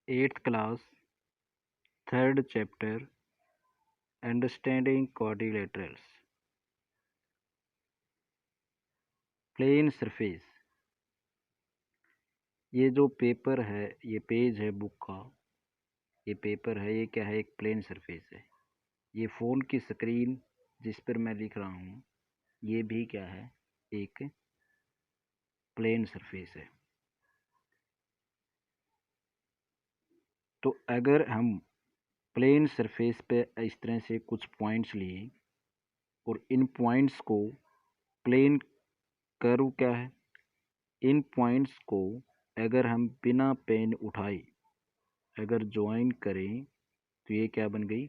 8th class, 3rd chapter, Understanding Quadrilaterals. Plane surface. ये जो paper है, ये पेज है बुक का, ये पेपर है, ये क्या है? एक प्लेन सरफेस है। ये फ़ोन की स्क्रीन जिस पर मैं लिख रहा हूँ, ये भी क्या है? एक प्लेन सरफेस है। तो अगर हम प्लेन सरफेस पे इस तरह से कुछ पॉइंट्स लिए और इन पॉइंट्स को प्लेन कर्व क्या है, इन पॉइंट्स को अगर हम बिना पेन उठाए अगर ज्वाइन करें तो ये क्या बन गई?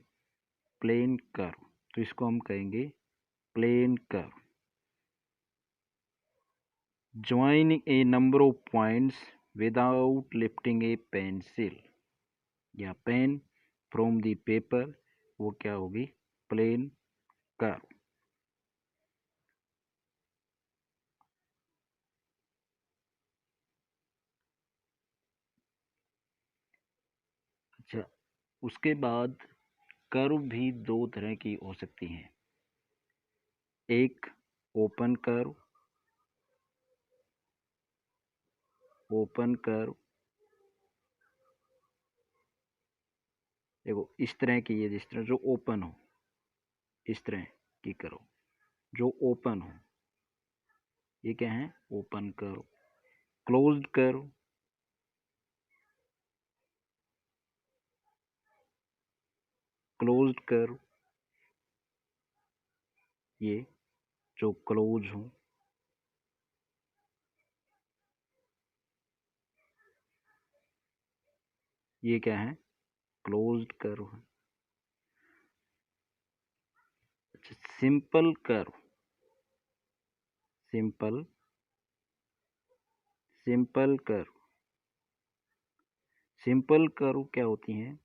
Plane curve. तो इसको हम कहेंगे plane curve. Join a number of points without lifting a pencil या पेन फ्रॉम द पेपर, वो क्या होगी? Plane curve. अच्छा, उसके बाद कर्व भी दो तरह की हो सकती हैं। एक ओपन कर्व, देखो इस तरह की, ये जिस तरह जो ओपन हो, इस तरह की कर्व जो ओपन हो, ये क्या है? Open curve. क्लोज्ड कर्व, ये जो क्लोज हो, ये क्या है? क्लोज्ड कर्व है। अच्छा, सिंपल कर्व, सिंपल कर्व क्या होती हैं?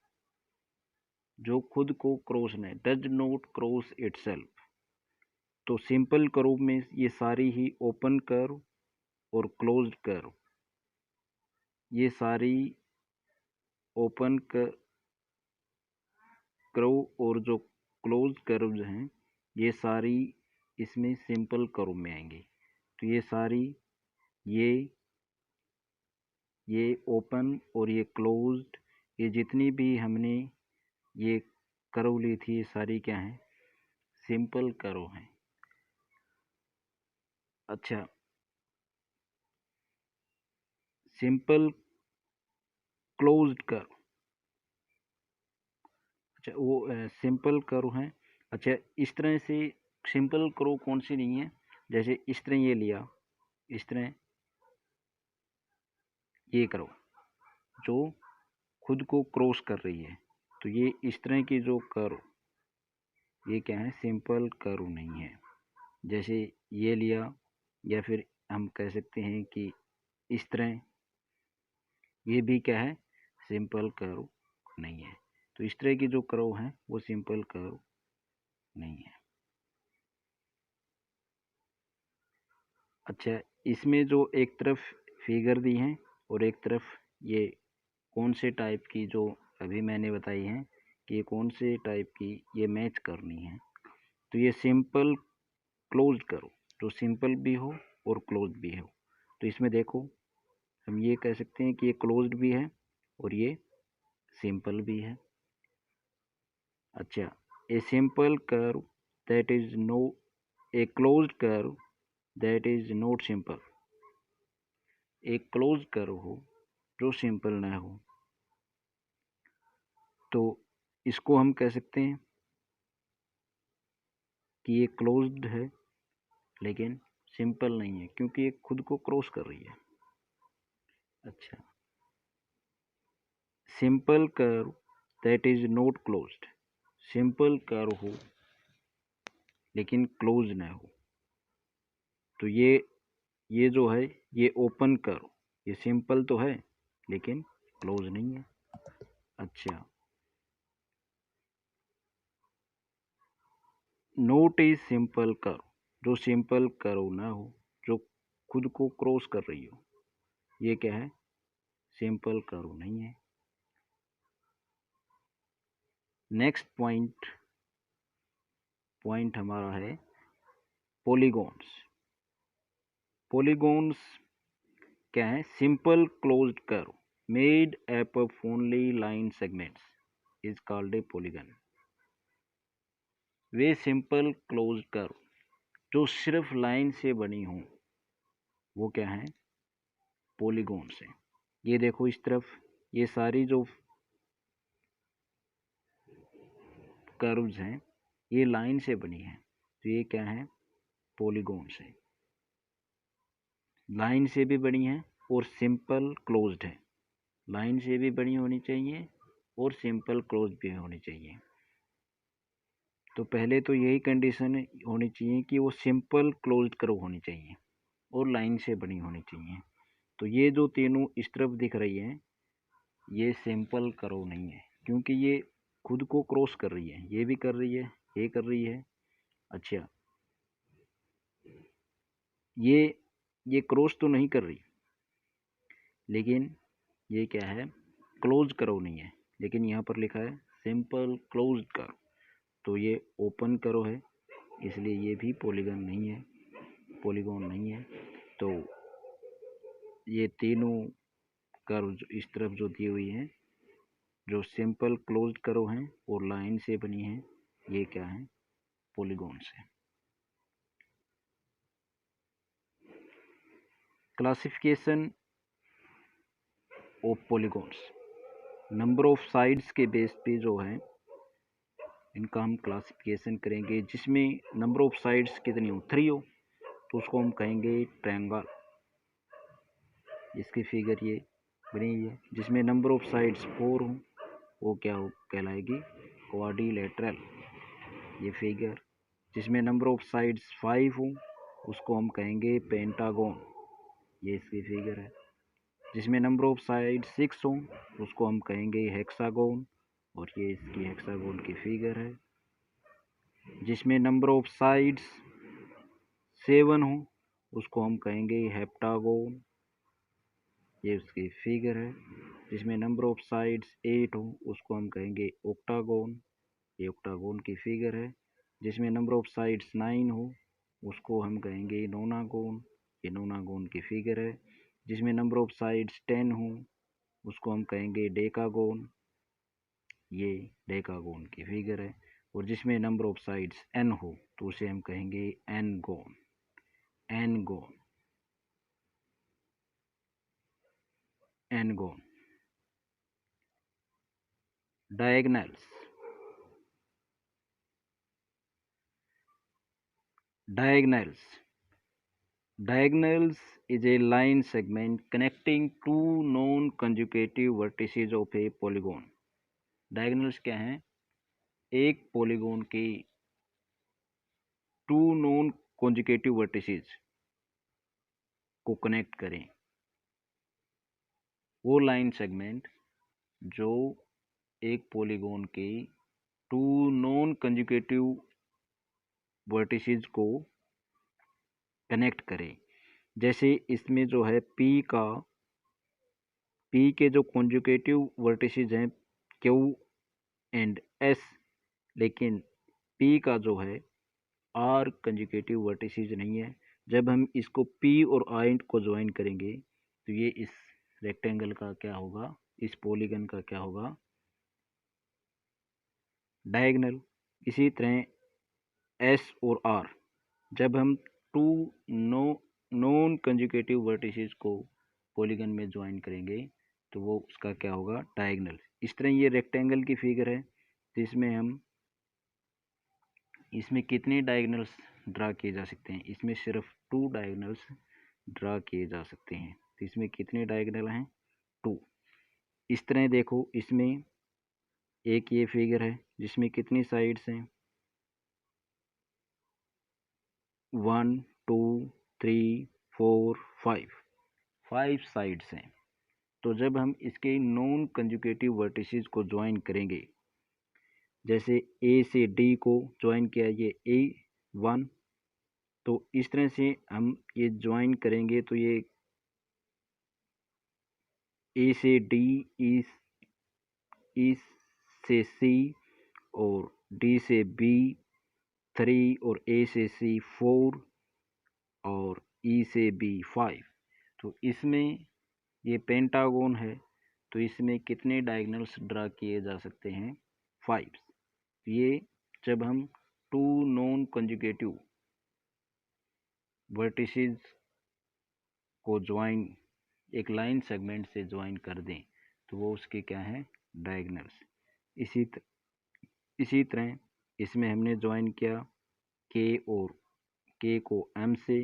जो खुद को क्रॉस नहीं, डज नॉट क्रॉस इटसेल्फ। तो सिंपल कर्व में ये सारी ही ओपन कर्व और क्लोज्ड कर्व, ये सारी ओपन कर्व और जो क्लोज कर्व्स हैं, ये सारी इसमें सिंपल कर्व में आएंगी। तो ये सारी, ये ओपन और ये क्लोज्ड, ये जितनी भी हमने ये कर्व ली थी, ये सारी क्या हैं? सिंपल कर्व हैं। अच्छा, सिंपल क्लोज्ड कर्व, अच्छा वो सिंपल कर्व हैं। अच्छा, इस तरह से सिंपल कर्व कौन सी नहीं है? जैसे इस तरह ये लिया, इस तरह ये कर्व जो खुद को क्रॉस कर रही है, तो ये इस तरह की जो कर्व, ये क्या है? सिंपल कर्व नहीं है। जैसे ये लिया, या फिर हम कह सकते हैं कि इस तरह, ये भी क्या है? सिंपल कर्व नहीं है। तो इस तरह की जो कर्व है वो सिंपल कर्व नहीं है। अच्छा, इसमें जो एक तरफ फिगर दी है और एक तरफ ये कौन से टाइप की जो अभी मैंने बताई है कि ये कौन से टाइप की ये मैच करनी है, तो ये सिंपल क्लोज्ड करो, जो सिंपल भी हो और क्लोज्ड भी हो। तो इसमें देखो, हम ये कह सकते हैं कि ये क्लोज्ड भी है और ये सिंपल भी है। अच्छा, a simple curve that is no, a closed curve that is not simple, एक क्लोज कर्व हो जो सिंपल ना हो, तो इसको हम कह सकते हैं कि ये क्लोज्ड है लेकिन सिंपल नहीं है, क्योंकि ये खुद को क्रॉस कर रही है। अच्छा, simple curve that is not closed, simple curve हो लेकिन क्लोज ना हो, तो ये जो है ये ओपन कर्व, ये सिंपल तो है लेकिन क्लोज नहीं है। अच्छा, नोट इज सिंपल कर्व, जो सिंपल कर्व ना हो, जो खुद को क्रॉस कर रही हो, ये क्या है? सिंपल कर्व नहीं है। नेक्स्ट पॉइंट हमारा है पॉलीगॉन्स। पॉलीगॉन्स क्या है? Simple closed curve made up of only line segments is called a polygon. Way simple closed curve जो सिर्फ लाइन से बनी हो वो क्या है? पॉलीगॉन्स है। ये देखो इस तरफ, ये सारी जो कर्व्स हैं ये लाइन से बनी है, तो ये क्या है? पॉलीगॉन्स है। लाइन से भी बनी है और सिंपल क्लोज्ड है। लाइन से भी बनी होनी चाहिए और सिंपल क्लोज भी होनी चाहिए। तो पहले तो यही कंडीशन होनी चाहिए कि वो सिंपल क्लोज्ड कर्व होनी चाहिए और लाइन से बनी होनी चाहिए। तो ये जो तीनों इस तरफ दिख रही है ये सिंपल कर्व नहीं है, क्योंकि ये खुद को क्रॉस कर रही है, ये भी कर रही है, ये कर रही है। अच्छा, ये क्रॉस तो नहीं कर रही, लेकिन ये क्या है? क्लोज कर्व नहीं है, लेकिन यहाँ पर लिखा है सिंपल क्लोज्ड कर्व, तो ये ओपन कर्व है, इसलिए ये भी पॉलीगन नहीं है, पॉलीगॉन नहीं है। तो ये तीनों कर्व इस तरफ जो दी हुई हैं जो सिंपल क्लोज्ड कर्व हैं और लाइन से बनी हैं, ये क्या है? पॉलीगॉन्स है। Classification of polygons, number of sides के बेस पे जो है इनका हम क्लासिफिकेशन करेंगे। जिसमें नंबर ऑफ साइड्स कितनी हो, 3 हो, तो उसको हम कहेंगे ट्रायंगल। इसकी फिगर ये बनी हुई है। जिसमें नंबर ऑफ साइड्स 4 हो वो क्या हो कहलाएगी? क्वाड्रिलेटरल, ये फिगर। जिसमें नंबर ऑफ साइड्स 5 हो उसको हम कहेंगे पेंटागोन, ये इसकी फिगर है। जिसमें नंबर ऑफ साइड 6 हो उसको हम कहेंगे हेक्सागोन, और ये इसकी हेक्सागोन की फिगर है। जिसमें नंबर ऑफ साइड्स 7 हो उसको हम कहेंगे हेप्टागोन, ये उसकी फिगर है। जिसमें नंबर ऑफ साइड्स 8 हो उसको हम कहेंगे ऑक्टागोन, ये ऑक्टागोन की फिगर है। जिसमें नंबर ऑफ साइड्स 9 हो उसको हम कहेंगे नोनागोन, ये नोनागोन की फिगर है। जिसमें नंबर ऑफ साइड्स 10 हो उसको हम कहेंगे डेकागोन, ये डेकागोन की फिगर है। और जिसमें नंबर ऑफ साइड्स n हो तो उसे हम कहेंगे n gon, n gon, n gon. Diagonals, diagonals, diagonals is a line segment connecting two non-consecutive vertices of a polygon। diagonals क्या हैं? एक polygon के टू नॉन consecutive vertices को कनेक्ट करें, वो लाइन सेगमेंट जो एक पॉलीगॉन के टू नॉन consecutive vertices को कनेक्ट करें। जैसे इसमें जो है P के जो कॉन्जुगेटिव वर्टिसेस हैं Q एंड S, लेकिन P का जो है R कंजुगेटिव वर्टिसेस नहीं है। जब हम इसको P और R को ज्वाइन करेंगे तो ये इस रेक्टेंगल का क्या होगा? इस पॉलीगन का क्या होगा? डायगोनल। इसी तरह S और R, जब हम टू नॉन कंजुगेटिव वर्टिसेस को पॉलीगन में ज्वाइन करेंगे तो वो उसका क्या होगा? डायगोनल। इस तरह ये रेक्टेंगल की फिगर है जिसमें हम इसमें कितने डायगोनल्स ड्रा किए जा सकते हैं? इसमें सिर्फ 2 डायगोनल्स ड्रा किए जा सकते हैं। तो इसमें कितने डायगोनल हैं? 2। इस तरह देखो, इसमें एक ये फिगर है जिसमें कितनी साइड्स हैं? 1 2 3 4 5 साइड्स हैं। तो जब हम इसके नॉन कंजुगेटिव वर्टिसेस को ज्वाइन करेंगे, जैसे ए से डी को ज्वाइन किया, ये A1, तो इस तरह से हम ये ज्वाइन करेंगे तो ये ए से डी, ई से सी और डी से बी 3 और ए से सी 4 और ई से बी 5। तो इसमें ये पेंटागोन है, तो इसमें कितने डायगोनल्स ड्रा किए जा सकते हैं? 5। ये जब हम टू नॉन कंजुगेटिव वर्टिसेस को ज्वाइन एक लाइन सेगमेंट से ज्वाइन कर दें तो वो उसके क्या हैं? डायगोनल्स। इसी तरह इसमें हमने ज्वाइन किया के और के को एम से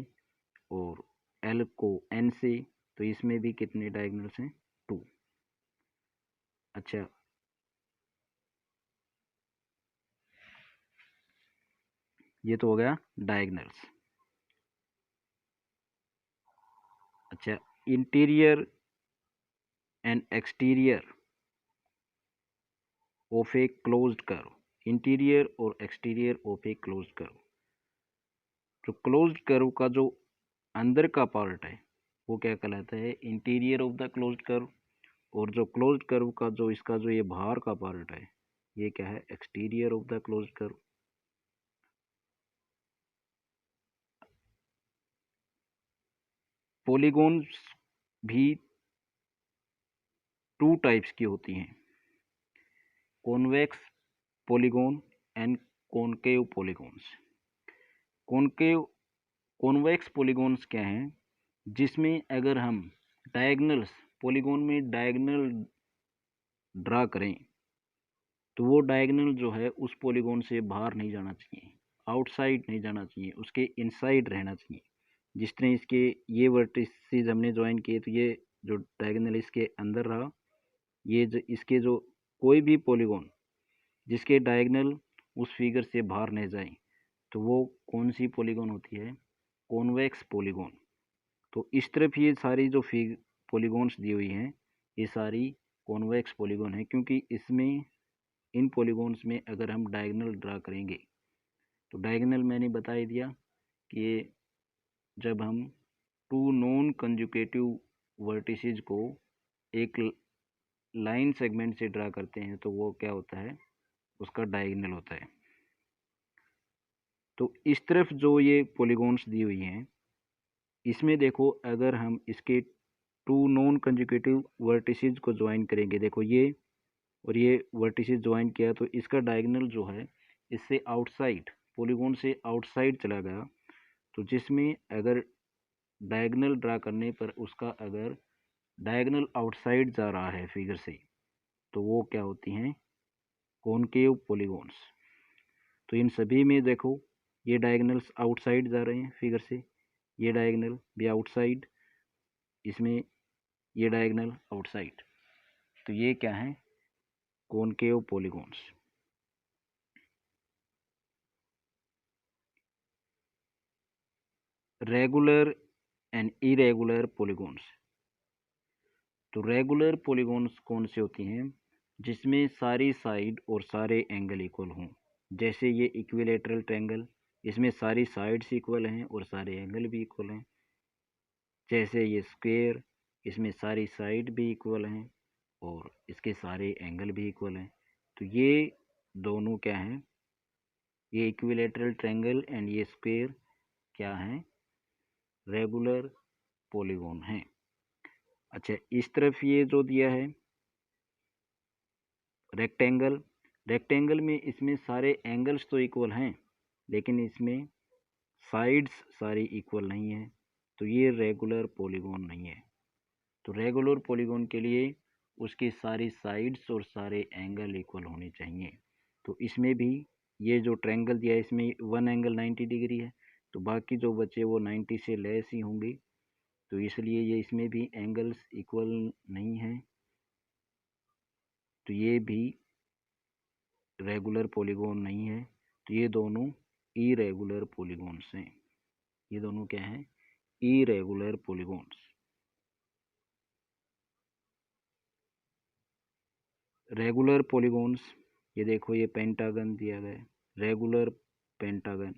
और एल को एन से, तो इसमें भी कितने डायगोनल्स हैं? 2। अच्छा, ये तो हो गया डायगोनल्स। अच्छा, interior and exterior of a closed curve, interior और exterior of a closed curve. तो क्लोज्ड कर्व का जो अंदर का पार्ट है वो क्या कहलाता है? Interior of the closed curve. और जो क्लोज्ड कर्व का जो इसका जो ये बाहर का पार्ट है ये क्या है? Exterior of the closed curve. Polygons भी 2 टाइप्स की होती हैं, convex polygon and concave polygons. Concave convex polygons क्या हैं? जिसमें अगर हम डायगोनल्स पॉलीगॉन में डायगोनल ड्रा करें तो वो डायगोनल जो है उस पॉलीगॉन से बाहर नहीं जाना चाहिए, आउटसाइड नहीं जाना चाहिए, उसके इनसाइड रहना चाहिए। जिस तरह इसके ये वर्टिसेस हमने ज्वाइन किए तो ये जो डायगोनल इसके अंदर रहा, ये जो इसके जो कोई भी पॉलीगॉन जिसके डायगोनल उस फिगर से बाहर नहीं जाए तो वो कौन सी पॉलीगॉन होती है? Convex polygon. तो इस तरफ ये सारी जो पॉलीगॉन्स दी हुई हैं ये सारी कॉन्वेक्स पॉलीगॉन है, क्योंकि इसमें इन पॉलीगॉन्स में अगर हम डायगोनल ड्रा करेंगे तो डायगोनल मैंने बता ही दिया कि जब हम टू नॉन कंजुगेटिव वर्टिसेस को एक लाइन सेगमेंट से ड्रा करते हैं तो वो क्या होता है? उसका डायगोनल होता है। तो इस तरफ जो ये पॉलीगॉन्स दी हुई हैं इसमें देखो, अगर हम इसके टू नॉन कंजुगेटिव वर्टिसेस को ज्वाइन करेंगे, देखो ये और ये वर्टिसेस ज्वाइन किया तो इसका डायगोनल जो है इससे आउटसाइड पॉलीगॉन से आउटसाइड चला गया, तो जिसमें अगर डायगोनल ड्रा करने पर उसका अगर डायगोनल आउटसाइड जा रहा है फिगर से तो वो क्या होती हैं? Concave polygons. तो इन सभी में देखो ये डायगोनल्स आउटसाइड जा रहे हैं फिगर से, ये डायगोनल भी आउटसाइड, इसमें ये डायगोनल आउटसाइड, तो ये क्या है? Concave polygons. Regular and irregular polygons. तो रेगुलर पॉलीगॉन्स कौन से होती हैं? जिसमें सारी साइड और सारे एंगल इक्वल हों। जैसे ये इक्विलेटरल ट्रायंगल, इसमें सारी साइड्स इक्वल हैं और सारे एंगल भी इक्वल हैं। जैसे ये स्क्वायर, इसमें सारी साइड भी इक्वल हैं और इसके सारे एंगल भी इक्वल हैं। तो ये दोनों क्या हैं? ये इक्विलेटरल ट्रायंगल एंड ये स्क्वायर क्या हैं? रेगुलर पॉलीगॉन हैं। अच्छा, इस तरफ ये जो दिया है रेक्टेंगल, रेक्टेंगल में इसमें सारे एंगल्स तो इक्वल हैं लेकिन इसमें साइड्स सारी इक्वल नहीं है, तो ये रेगुलर पॉलीगॉन नहीं है। तो रेगुलर पॉलीगॉन के लिए उसकी सारी साइड्स और सारे एंगल इक्वल होने चाहिए। तो इसमें भी ये जो ट्रायंगल दिया है इसमें वन एंगल 90 डिग्री है, तो बाकी जो बचे वो 90 से लेस ही होंगे, तो इसलिए ये इसमें भी एंगल्स इक्वल नहीं है, तो ये भी रेगुलर पॉलीगॉन नहीं है। तो ये दोनों इरेगुलर पॉलीगॉन्स हैं। ये दोनों क्या हैं? Irregular polygons. रेगुलर पॉलीगॉन्स, ये देखो ये पेंटागन दिया गया है, रेगुलर पेंटागन,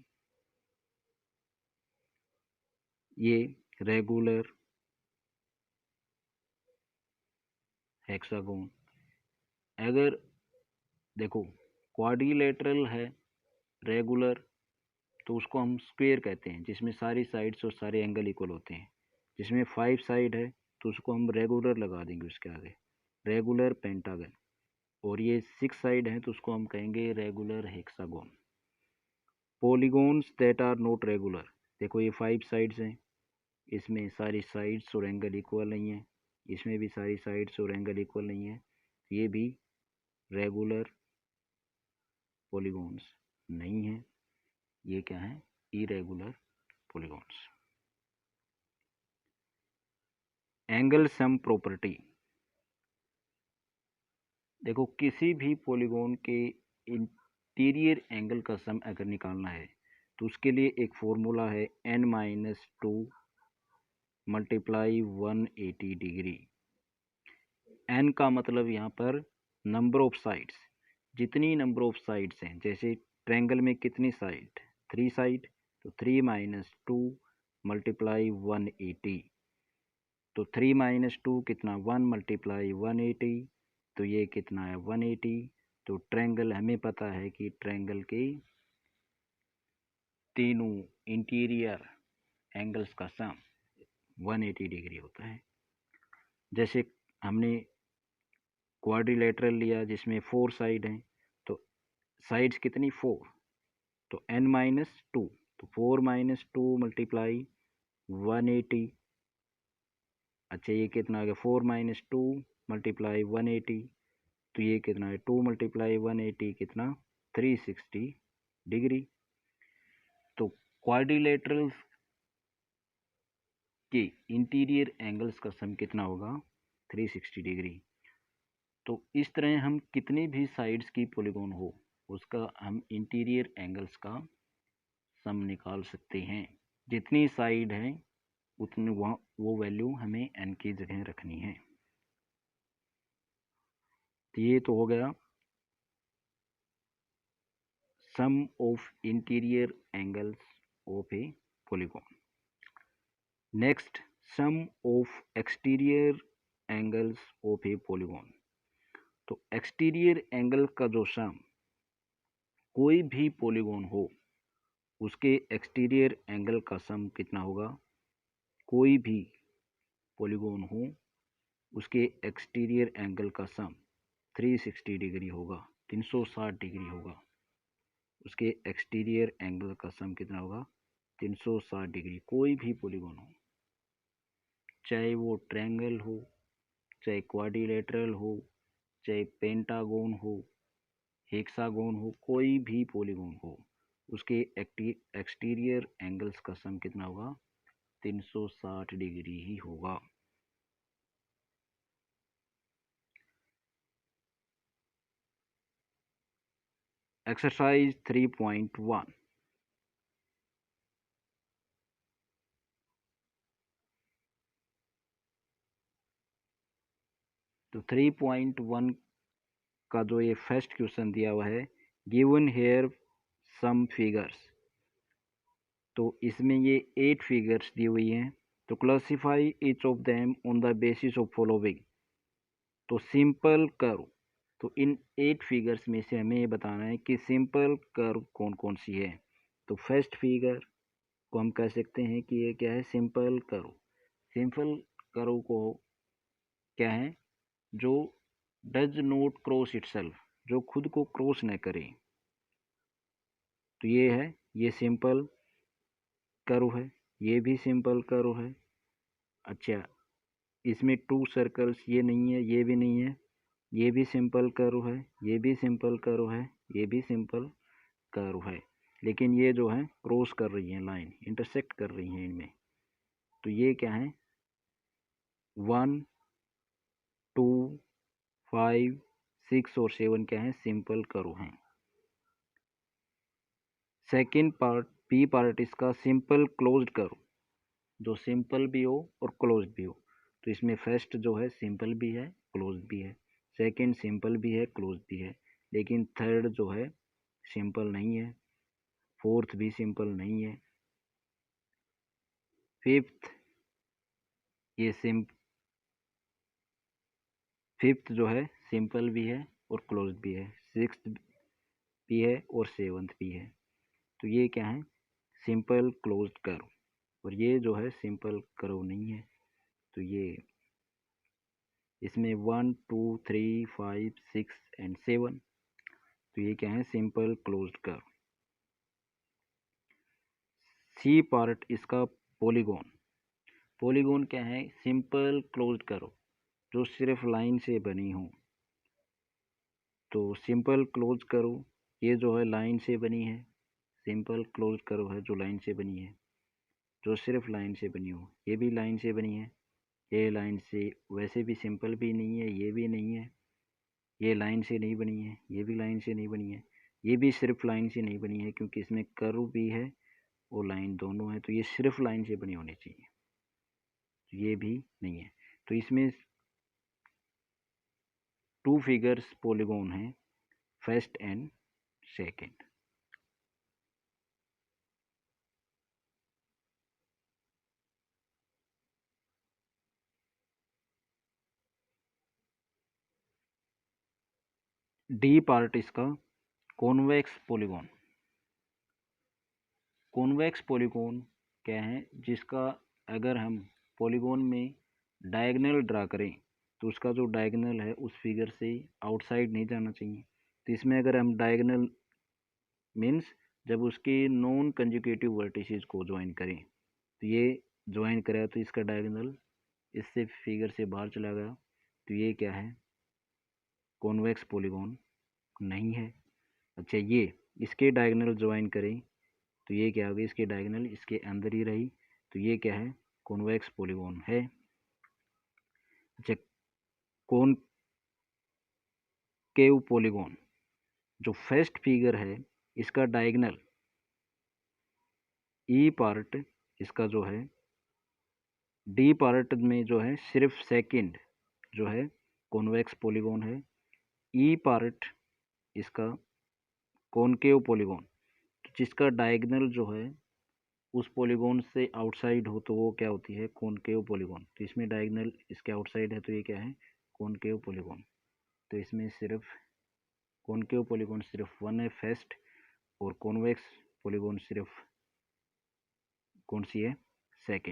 ये रेगुलर हेक्सागोन। अगर देखो क्वाड्रिलेटरल है, रेगुलर, तो उसको हम स्क्वायर कहते हैं, जिसमें सारी साइड्स और सारे एंगल इक्वल होते हैं। जिसमें 5 साइड है तो उसको हम रेगुलर लगा देंगे उसके आगे, रेगुलर पेंटागन। और ये 6 साइड है तो उसको हम कहेंगे regular hexagon. Polygons that are not regular, देखो ये 5 साइड्स हैं, इसमें सारी साइड्स और एंगल इक्वल नहीं है, इसमें भी सारी साइड्स और एंगल इक्वल नहीं है, ये भी रेगुलर पॉलीगॉन्स नहीं है, ये क्या है, irregular polygons. Angle sum property, देखो किसी भी पॉलीगॉन के इंटीरियर एंगल का सम अगर निकालना है तो उसके लिए एक फॉर्मूला है n-2 मल्टीप्लाई 180 डिग्री। n का मतलब यहाँ पर नंबर ऑफ साइड्स, जितनी नंबर ऑफ साइड्स हैं, जैसे ट्रायंगल में कितनी साइड, 3 साइड, तो 3 - 2 मल्टीप्लाई 180, तो 3 - 2 कितना, 1 मल्टीप्लाई 180, तो ये कितना है 180। तो ट्रायंगल हमें पता है कि ट्रायंगल के तीनों इंटीरियर एंगल्स का सम 180 डिग्री होता है। जैसे हमने क्वाड्रिलेटरल लिया जिसमें 4 साइड हैं, तो साइड्स कितनी 4, तो n-2, तो 4 - 2 मल्टीप्लाई 180। अच्छा ये कितना आ गया, 4 - 2 मल्टीप्लाई 180, तो ये कितना है 2 मल्टीप्लाई 180 कितना 360 डिग्री। तो क्वाड्रिलेटरल्स के इंटीरियर एंगल्स का सम कितना होगा 360 डिग्री। तो इस तरह हम कितनी भी साइड्स की पॉलीगॉन हो उसका हम इंटीरियर एंगल्स का सम निकाल सकते हैं। जितनी साइड है उतनी वो वैल्यू हमें n की जगह रखनी है। तो ये तो हो गया sum of interior angles of a polygon. Next, sum of exterior angles of a polygon. तो एक्सटीरियर एंगल का जो सम, कोई भी पॉलीगॉन हो उसके एक्सटीरियर एंगल का सम कितना होगा, कोई भी पॉलीगॉन हो उसके एक्सटीरियर एंगल का सम 360 डिग्री होगा, 360 डिग्री होगा। उसके एक्सटीरियर एंगल का सम कितना होगा 360 डिग्री। कोई भी पॉलीगॉन हो, चाहे वो ट्रायंगल हो, चाहे क्वाड्रिलेटरल हो, चाहे पेंटागोन हो, हेक्सागोन हो, कोई भी पॉलीगॉन हो उसके एक्सटीरियर एंगल्स का सम कितना होगा 360 डिग्री ही होगा। एक्सरसाइज 3.1, तो 3.1 का जो ये फर्स्ट क्वेश्चन दिया हुआ है, गिवन हेयर सम फिगर्स, तो इसमें ये 8 फिगर्स दी हुई हैं, तो classify each of them on the basis of following. तो सिंपल कर्व, तो इन 8 फिगर्स में से हमें ये बताना है कि सिंपल कर्व कौन कौन सी है। तो फर्स्ट फिगर को हम कह सकते हैं कि ये क्या है, सिंपल कर्व। सिंपल कर्व को क्या है, जो डज नॉट क्रॉस इटसेल्फ, जो खुद को क्रॉस न करे, तो ये है, ये सिंपल कर्व है। ये भी सिंपल कर्व है। अच्छा, इसमें 2 सर्कल्स ये नहीं है, ये भी नहीं है, ये भी सिंपल कर्व है, ये भी सिंपल कर्व है, ये भी सिंपल कर्व है। लेकिन ये जो है क्रॉस कर रही है, लाइन इंटरसेक्ट कर रही है इनमें, तो ये क्या है 1, 2, 5, 6 और 7 क्या है, सिंपल कर्व हैं। सेकेंड पार्ट, बी पार्ट इसका सिंपल क्लोज्ड कर्व, जो सिंपल भी हो और क्लोज्ड भी हो। तो इसमें फर्स्ट जो है सिंपल भी है क्लोज्ड भी है, सेकंड सिंपल भी है क्लोज्ड भी है, लेकिन थर्ड जो है सिंपल नहीं है, फोर्थ भी सिंपल नहीं है, फिफ्थ ये फिफ्थ जो है सिंपल भी है और क्लोज्ड भी है, पी है और सेवंथ पी है। तो ये क्या है, सिंपल क्लोज्ड कर्व। और ये जो है सिंपल कर्व नहीं है। तो ये इसमें 1 2 3 5 6 एंड 7, तो ये क्या है, simple closed curve. See part इसका पॉलीगॉन। पॉलीगॉन क्या है, सिंपल क्लोज्ड कर्व जो सिर्फ लाइन से बनी हो। तो सिंपल क्लोज कर्व ये जो है लाइन से बनी है, सिंपल क्लोज कर्व है जो लाइन से बनी है, जो सिर्फ लाइन से बनी हो। ये भी लाइन से बनी है, ये लाइन से वैसे भी सिंपल भी नहीं है, ये भी नहीं है, ये लाइन से नहीं बनी है, ये भी लाइन से नहीं बनी है, ये भी सिर्फ लाइन से नहीं बनी है क्योंकि इसमें कर्व भी है और लाइन दोनों है। तो ये सिर्फ लाइन से बनी होनी चाहिए, तो ये भी नहीं है। तो इसमें 2 फिगर्स पॉलीगॉन है, first and second. D part इसका कॉन्वेक्स पॉलीगॉन। कॉन्वेक्स पॉलीगॉन क्या है, जिसका अगर हम पॉलीगॉन में डायगोनल ड्रा करें तो उसका जो डायगोनल है उस फिगर से आउटसाइड नहीं जाना चाहिए। तो इसमें अगर हम डायगोनल मीन्स जब उसके नॉन कंजुगेटिव वर्टिसेस को ज्वाइन करें, तो ये ज्वाइन करा तो इसका डायगोनल इससे फिगर से बाहर चला गया, तो ये क्या है, कॉन्वेक्स पॉलीगॉन नहीं है। अच्छा, ये इसके डायगोनल ज्वाइन करें तो ये क्या होगी, इसकी डायगोनल इसके अंदर ही रही, तो ये क्या है, कॉन्वेक्स पॉलीगॉन है। अच्छा, कॉनकेव पॉलीगॉन जो फर्स्ट फिगर है इसका डायगोनल ई पार्ट इसका जो है, डी पार्ट में जो है सिर्फ सेकंड जो है कॉन्वेक्स पॉलीगॉन है, ई पार्ट इसका कॉनकेव पॉलीगॉन, जिसका डायगोनल जो है उस पॉलीगॉन से आउटसाइड हो तो वो क्या होती है, कॉनकेव पॉलीगॉन। तो इसमें डायगोनल इसके आउटसाइड है तो ये क्या है, कॉनकेव पॉलीगॉन। तो इसमें सिर्फ कॉनकेव पॉलीगॉन सिर्फ वन है फर्स्ट, और कॉन्वेक्स पॉलीगॉन सिर्फ कौन सी है, सेकेंड।